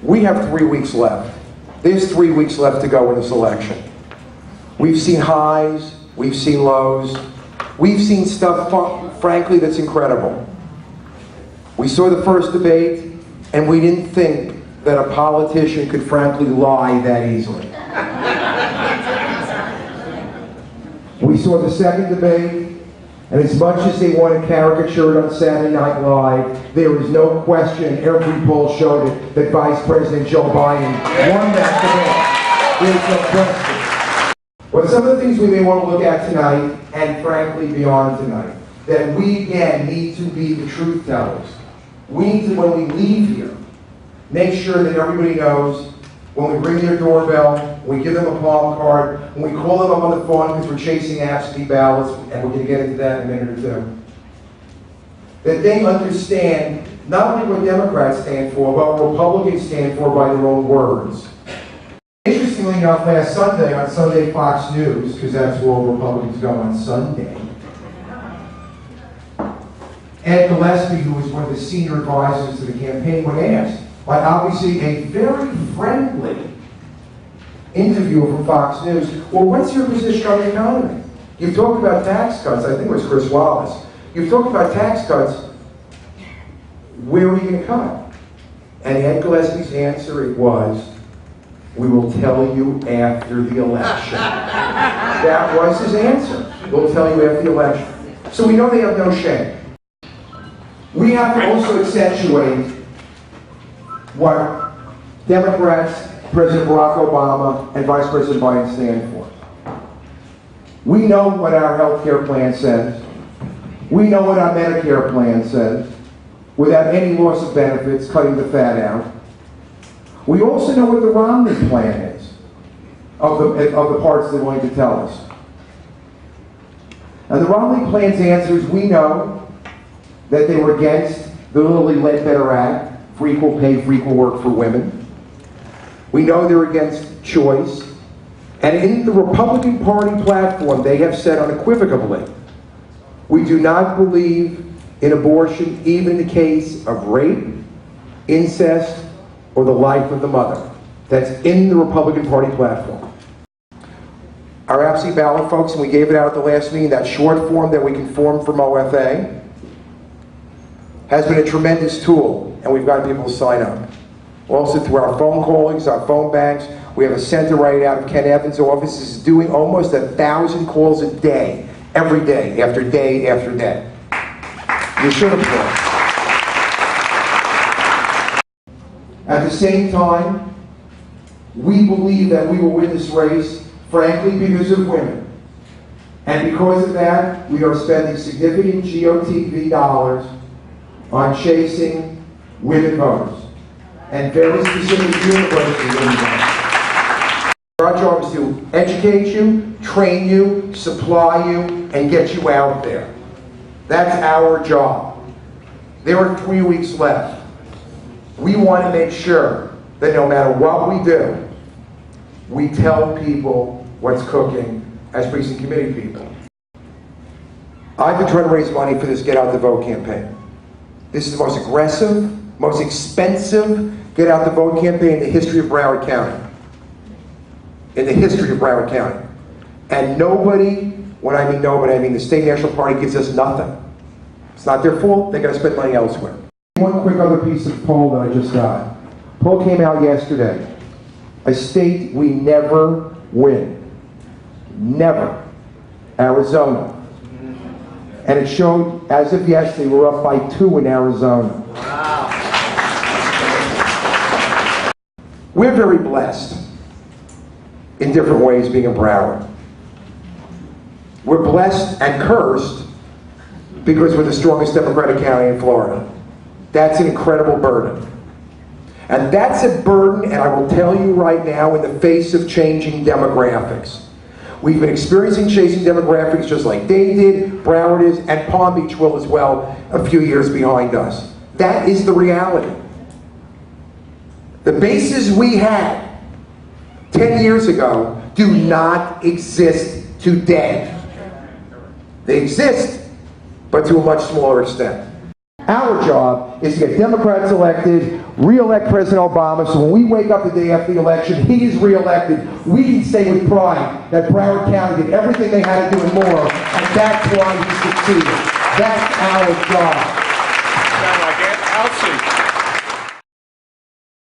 We have 3 weeks left. There's 3 weeks left to go in this election. We've seen highs, we've seen lows, we've seen stuff, frankly, that's incredible. We saw the first debate, and we didn't think that a politician could frankly lie that easily. We saw the second debate, and as much as they want to caricature it on Saturday Night Live, there is no question, every poll showed it, that Vice President Joe Biden won that debate. There's no question. But some of the things we may want to look at tonight, and frankly beyond tonight, that we again need to be the truth tellers. We need to, when we leave here, make sure that everybody knows when we ring their doorbell, we give them a palm card, when we call them up on the phone because we're chasing absentee ballots, and we're going to get into that in a minute or two, that they understand not only what Democrats stand for, but what Republicans stand for by their own words. Interestingly enough, last Sunday, on Sunday Fox News, because that's where all Republicans go on Sunday, Ed Gillespie, who was one of the senior advisors to the campaign, when asked, by obviously a very friendly interviewer from Fox News, well, what's your position on the economy? You've talked about tax cuts. I think it was Chris Wallace. You've talked about tax cuts. Where are you going to cut? And Ed Gillespie's answer was, we will tell you after the election. That was his answer. We'll tell you after the election. So we know they have no shame. We have to also accentuate what Democrats, President Barack Obama, and Vice President Biden stand for. We know what our health care plan says. We know what our Medicare plan says, without any loss of benefits, cutting the fat out. We also know what the Romney plan is, of the parts they're willing to tell us. And the Romney plan's answer is, we know that they were against the Lilly Ledbetter Act for equal pay for equal work for women. We know they're against choice. And in the Republican Party platform, they have said unequivocally, we do not believe in abortion, even in the case of rape, incest, or the life of the mother. That's in the Republican Party platform. Our absentee ballot, folks, and we gave it out at the last meeting, that short form that we can form from OFA, has been a tremendous tool, and we've gotten people to sign up. Also through our phone callings, our phone banks, we have a center right out of Ken Evans' office is doing almost 1,000 calls a day, every day, after day after day. You should applaud. At the same time, we believe that we will win this race, frankly, because of women. And because of that, we are spending significant GOTV dollars on chasing women voters, and very specific university women voters. Our job is to educate you, train you, supply you, and get you out there. That's our job. There are 3 weeks left. We want to make sure that no matter what we do, we tell people what's cooking as precinct committee people. I've been trying to raise money for this Get Out the Vote campaign. This is the most aggressive, most expensive Get Out the Vote campaign in the history of Broward County. In the history of Broward County. And nobody, when I mean nobody, I mean the State National Party gives us nothing. It's not their fault, they gotta spend money elsewhere. One quick other piece of poll that I just got. Poll came out yesterday. A state we never win. Never. Arizona. And it showed, as of yesterday, we're up by 2 in Arizona. Wow. We're very blessed in different ways being in Broward. We're blessed and cursed because we're the strongest Democratic county in Florida. That's an incredible burden. And that's a burden, and I will tell you right now, in the face of changing demographics. We've been experiencing changing demographics just like they did, Broward is, and Palm Beach will as well, a few years behind us. That is the reality. The bases we had 10 years ago do not exist today. They exist, but to a much smaller extent. Our job is to get Democrats elected, re-elect President Obama, so when we wake up the day after the election, he is re-elected, we can say with pride that Broward County did everything they had to do and more, and that's why we succeeded. That's our job.